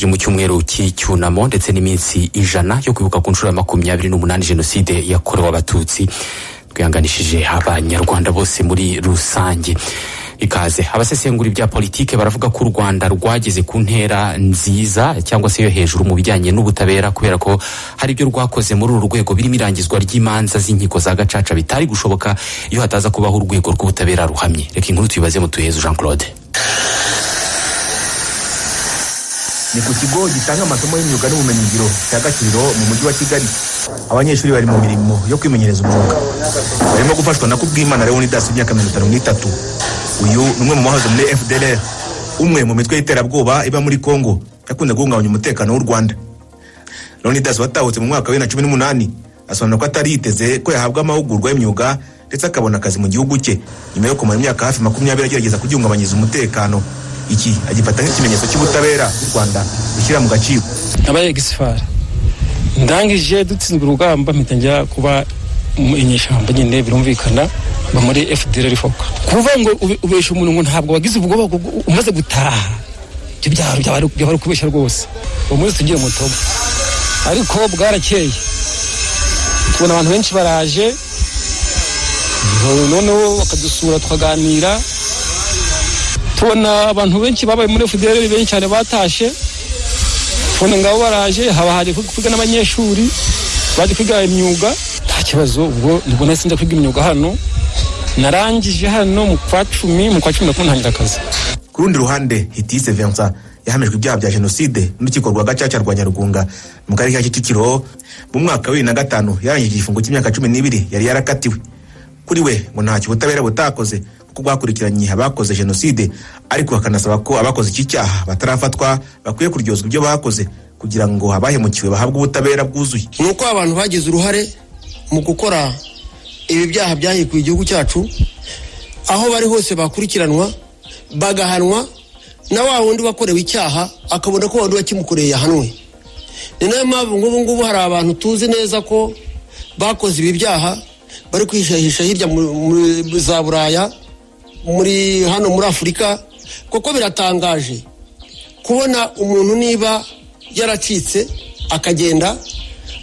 turi mu cyumweru cy'icyunamo ndetse n'iminsi 100 yo kwibuka ku nshuro ya 28 jenoside yakorewe abatutsi. Twihanganishije abanyarwanda bose muri rusange. Ikaze abasesengura ibya politike baravuga ko u Rwanda rwageze ku ntera nziza cyangwa se yo hejuru mu bijyanye n'ubutabera, kubera ko hari ibyo rwakoze muri uru rwego birimo irangizwa ry'imanza z'inkiko za gacaca bitari gushoboka iyo hataza kubaho urwego rw'ubutabera ruhamye. Reka inkuru tuyibaze mu Tuyezu Jean Claude. Ni ku kigo gitanga amasomo y'imyuga n'ubumenyingiro cya Gakiriro mu mujyi wa Kigali. Abanyeshuri bari mu mirimo yo kwimenyereza umwuga, barimo gufashwa na Kubwimana Leonidas w'imyaka 53. Uyu numwe mu bahoze muri FDLR, umwe mu mitwe y'iterabwoba iba muri Kongo yakunda guhungabanya umutekano w'u Rwanda. Leonidas watahutse mu mwaka wa 2018 asobanura ko atari yiteze ko yahabwa amahugurwa y'imyuga ndetse akabona akazi mu gihugu cye nyuma yo kumara imyaka hafi 20 agerageza kugihungabanyiriza umutekano. Iki agifata nk'ikimenyetso cy'ubutabera u Rwanda rushyira mu gaciro. Abaye gisifari ndangije dutsinzwe urugamba mpita njya kuba inyeshamba nyine birumvikana ba muri FDLR foka kuva ngo ubesha umuntu ngo ntabwo wagize ubwoba umaze gutaha cyo byari kubesha rwose. Umunsi tugiye mu tobo ariko bwarakeye tubona abantu benshi baraje noneho bakadusura tukaganira, tubona abantu benshi babaye muri FDLR benshi cyane batashe, tubona ngabo baraje haba haje kwiga n'abanyeshuri baje kwiga imyuga. Nta kibazo ubwo nibwo nasinda kwiga imyuga hano, narangije hano mu kwa 10 ntangira akazi. Ku rundi ruhande Hitise Vincent yahamijwe ibyaha bya jenoside n'urukiko rwa Gacaca rwa Nyarugunga mu karere ka Kicukiro mu mwaka wa 2005 yarangije igifungo cy'imyaka 12 yari yarakatiwe. Kuri we ngo nta cyubutabera butakoze kuko bwakurikiranye abakoze jenoside, ariko akanasaba ko abakoze iki cyaha batarafatwa bakwiye kuryozwa ibyo bakoze kugira ngo abahemukiwe bahabwe ubutabera bwuzuye. Nuko abantu bagize uruhare mu gukora ibi byaha byahikuye igihugu cyacu, aho bari hose bakurikiranwa bagahanwa, na wa wundi wakorewe icyaha akabona ko wandi wakimukoreye yahanwe. Ni nayo mpamvu ngubu hari abantu tuzi neza ko bakoze ibi byaha bari kwishahisha hirya muri za Buraya, muri hano muri Afurika, kuko biratangaje kubona umuntu niba yaracitse akagenda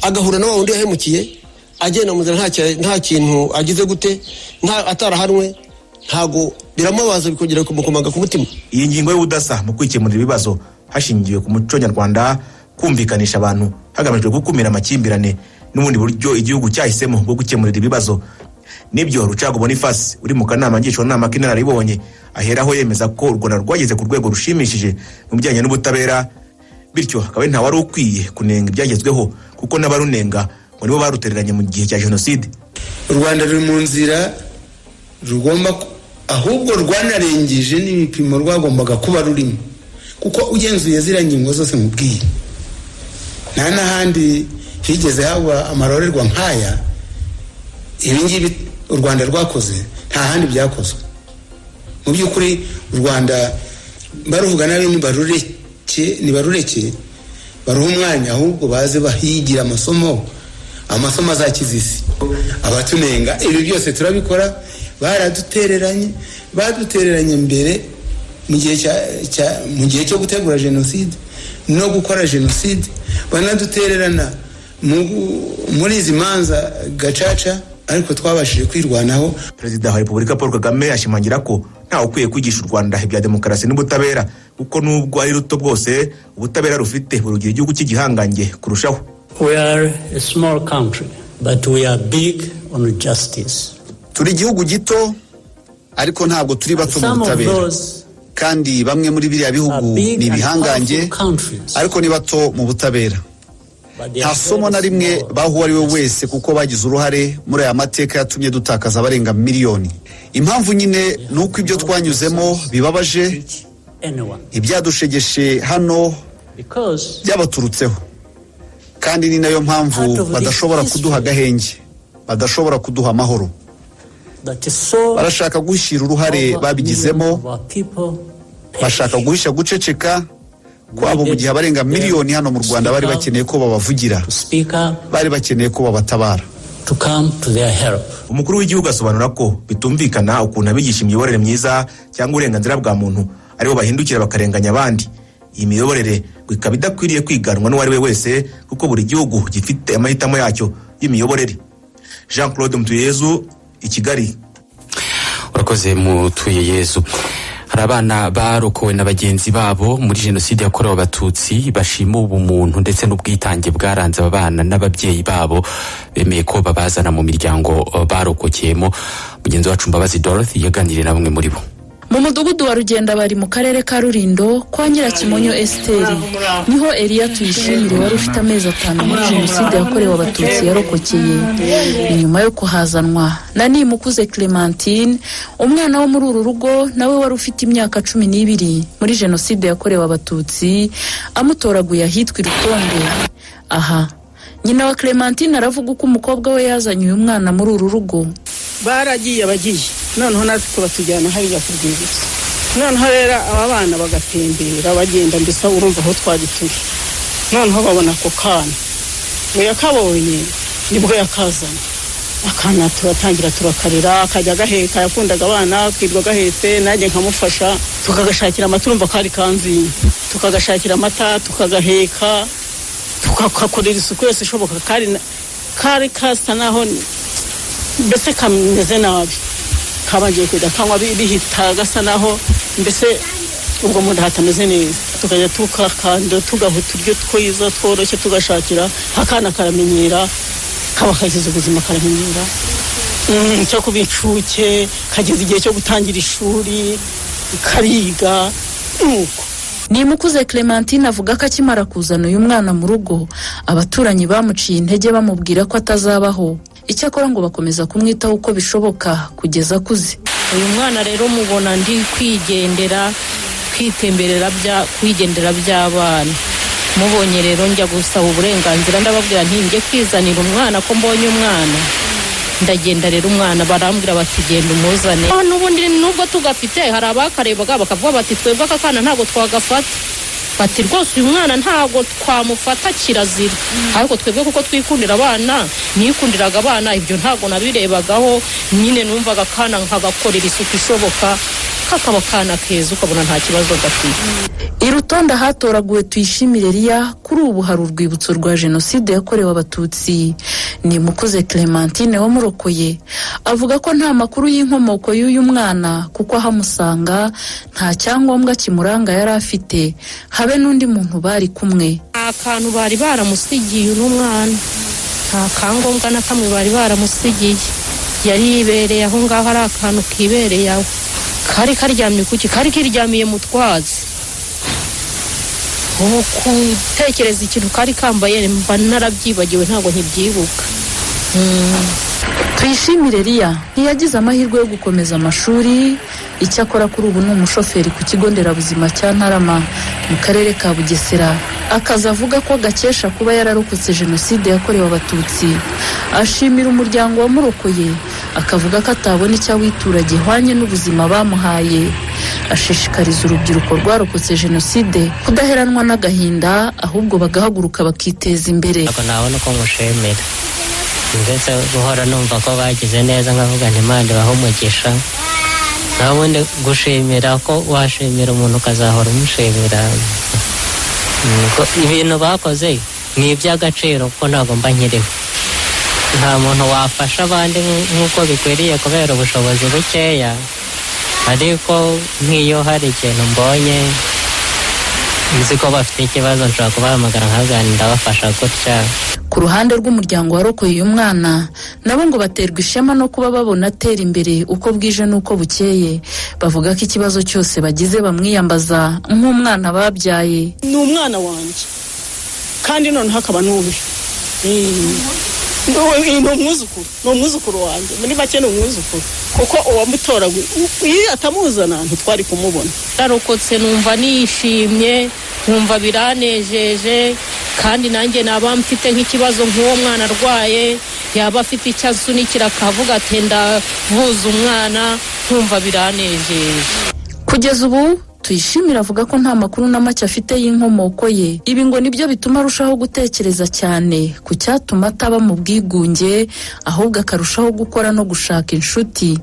agahura na wundi yahemukiye agenda mu nta kintu agize gute atarahanwe, ntago biramubaza bikongera kumukomaga ku mutima. Iyi ngingo y'ubudasa mu kwikemurira ibibazo hashingiwe ku muco nyarwanda, kumvikanisha abantu hagamijwe gukumira amakimbirane n'ubundi buryo igihugu cyahisemo bwo gukemurira ibibazo. Nibyo Rucago Boniface uri mu kanama ngishwanama k'inararibonye aheraho yemeza ko u Rwanda rwageze ku rwego rushimishije mu bijyanye n'ubutabera, bityo akaba nta wari ukwiye kunenga ibyagezweho kuko n'abarunenga ngo nibo barutereranye mu gihe cya jenoside. U Rwanda ruri mu nzira rugomba ahubwo rwanarengeje n'ibipimo rwagombaga kuba rurimo, kuko ugenzuye zira ngingo zose mubwiye nta n'ahandi higeze haba amarorerwa nk'aya. Ibi ngibi u Rwanda rwakoze nta handi byakozwe. Mu by'ukuri u Rwanda baruvuga nabi nibarureke baruha umwanya, ahubwo baze bahigira amasomo azakizisi. Abatunenga ibi byose turabikora, badutereranye mbere mu gihe cyo gutegura jenoside no gukora jenoside, banadutererana muri izi manza gacaca, ariko twabashije kwirwanaho. Perezida wa Repubulika Paul Kagame ashimangira ko nta ukwiye kwigisha u Rwanda ibya demokarasi n'ubutabera, kuko nubwo ari ruto bwose ubutabera rufite burugira igihugu cy'igihangange kurushaho. We are a small country, but we are big on justice. Turi igihugu gito ariko ntabwo turi bato mu butabera, kandi bamwe muri biriya bihugu ni bihangange ariko ni bato mu butabera. Nta somo na rimwe baho ari we wese kuko bagize uruhare muri aya mateka yatumye dutakaza abarenga miliyoni. Impamvu nyine nuko ibyo twanyuzemo bibabaje, ibyadushegeshe hano byabaturutseho, kandi ni nayo mpamvu badashobora kuduha agahenge, badashobora kuduha amahoro. Barashaka guhishira uruhare babigizemo, bashaka guhisha guceceka kwabo mu gihe abarenga miliyoni hano mu Rwanda bari bakeneye ko babavugira, bari bakeneye ko babatabara. Umukuru w'igihugu asobanura ko bitumvikana ukuntu abigisha imiyoborere myiza cyangwa uburenganzira bwa muntu aribo bahindukira bakarenganya abandi. iyi miyoborere ikaba idakwiriye kwiganwa n'uwari we wese kuko buri gihugu gifite amahitamo yacyo y'imiyoborere. Jean Claude Mutuyeyezu, i Kigali. Urakoze Mutuyeyezu. Hari abana barokowe na bagenzi babo muri jenoside yakorewe abatutsi bashima ubumuntu ndetse n'ubwitange bwaranze abana n'ababyeyi babo bemeye ko babazana mu miryango barokokeyemo. Mugenzi wacu Mbabazi Dorothy yaganiriye na bamwe muri bo. Mu mudugudu wa Rugenda bari mu karere ka Rulindo kwa Nyirakimonyo Esteri niho Elia Tuyishimire wari ufite amezi 5 muri jenoside yakorewe abatutsi yarokokeye. Inyuma yo kuhazanwa na Nimukuze Clementine umwana wo muri uru rugo nawe wari ufite imyaka 12 muri jenoside yakorewe abatutsi amutoraguye ahitwa Rutonde. Aha nyina wa Clementine aravuga uko umukobwa we yazanye uyu mwana muri uru rugo. Baragiye noneho natwe batujyana hariya ku rwibutso, noneho rero aba bana bagatembera bagenda mbese urumva aho twari turi, noneho babona ko kana ngo yakabonye nibwo yakazana akana turatangira turakarera akajya gaheka yakundaga abana kwirwa gahetse nanjye nkamufasha tukagashakira amaturumva kari kanzi tukagashakira amata tukagaheka tukakorera isuku yose ishoboka kari kasa naho mbese kameze nabi kabagiye kwida kanywa bihita gasa naho mbese ubwo mu hatameze neza tukajya tukakanda tugahuta uryo twiza tworoshye tugashakira akana karamenyera kabakagize ubuzima karamenyera cyo kubicuke kageze igihe cyo gutangira ishuri kariga nuko. Nimukuze Clementine avuga ko akimara kuzana uyu mwana mu rugo abaturanyi bamuciye intege bamubwira ko atazabaho. Icyakora ngo bakomeza kumwitaho uko bishoboka kugeza kuze. Uyu mwana rero mubona ndi kwigendera kwigendera by'abana. Mubonye rero njya gusaba uburenganzira ndababwira nti ngiye kwizanira umwana ko mbonye umwana. Ndagenda rero umwana barambwira bati genda umuzane. N'ubundi nubwo tugafite hari abakarebaga bakavuga bati twebwe akana ntabwo twagafata. Bati rwose uyu mwana ntabwo twamufata kirazira, ariko twebwe kuko twikundira abana nikundiraga abana ibyo ntabwo nabirebagaho, nyine numvaga kana nkagakorera isuku ishoboka kakaba kana keza ukabona nta kibazo gafite. Irutonde hatoraguwe Tuyishimire Elia kuri ubu hari urwibutso rwa jenoside yakorewe abatutsi. Nimukuze Clementine wamurokoye avuga ko nta makuru y'inkomoko y'uyu mwana kuko ahamusanga nta cyangombwa kimuranga yari afite habe n'undi muntu bari kumwe. Akantu bari baramusigiye n'umwana nta kangombwa na kamwe bari baramusigiye, yari yibereye aho ngaho ari akantu kibereye aho kari karyamye kuki kari kiryamiye mu twazi. Kutekereza ikintu kari kambaye mba narabyibagiwe ntabwo nkibyibuka. Tuyishimire Elia ntiyagize amahirwe yo gukomeza amashuri. Icyakora kuri ubu ni umushoferi ku kigo nderabuzima cya Ntarama mu karere ka Bugesera. Akaza avuga ko gakesha kuba yararokotse jenoside yakorewe abatutsi. Ashimira umuryango wamurokoye akavuga ko atabona icyo awitura gihwanye n'ubuzima bamuhaye. Ashishikariza urubyiruko rwarokotse jenoside kudaheranwa n'agahinda ahubwo bagahaguruka bakiteza imbere. Nabona ko mushemera ndetse guhora numva ko bagize neza nkavuga nti Imana ibahe umugisha. Nabundi gushimira ko washimira umuntu ukazahora umushimira. Ibintu bakoze ni iby'agaciro kuko ntabwo mba nkiriho. Nta muntu wafasha abandi nk'uko bikwiriye kubera ubushobozi bukeya, ariko nk'iyo hari ikintu mbonye nzi ko bafite ikibazo nshobora kubahamagara nkaganira bafasha gutya. Ku ruhande rw'umuryango warokoye uyu mwana nabo ngo baterwa ishema no kuba babona atera imbere uko bwije n'uko bukeye. Bavuga ko ikibazo cyose bagize bamwiyambaza nk'umwana babyaye. Ni umwana wanjye kandi none hakaba n'ubu ni umwuzukuru wanjye, muri make ni umwuzukuru kuko uwamutoraguye iyo atamuzana ntitwari kumubona. Narokotse numva nishimye, nkumva biranejeje, kandi nanjye naba mfite nk'ikibazo nk'uwo mwana arwaye yaba afite icyo asunikira akavuga ati ndavuza umwana, nkumva biranejeje. Kugeza ubu Tuyishimire avuga ko nta makuru na make afite y'inkomoko ye. Ibi ngo nibyo bituma arushaho gutekereza cyane ku cyatuma ataba mu bwigunge ahubwo akarushaho gukora no gushaka inshuti.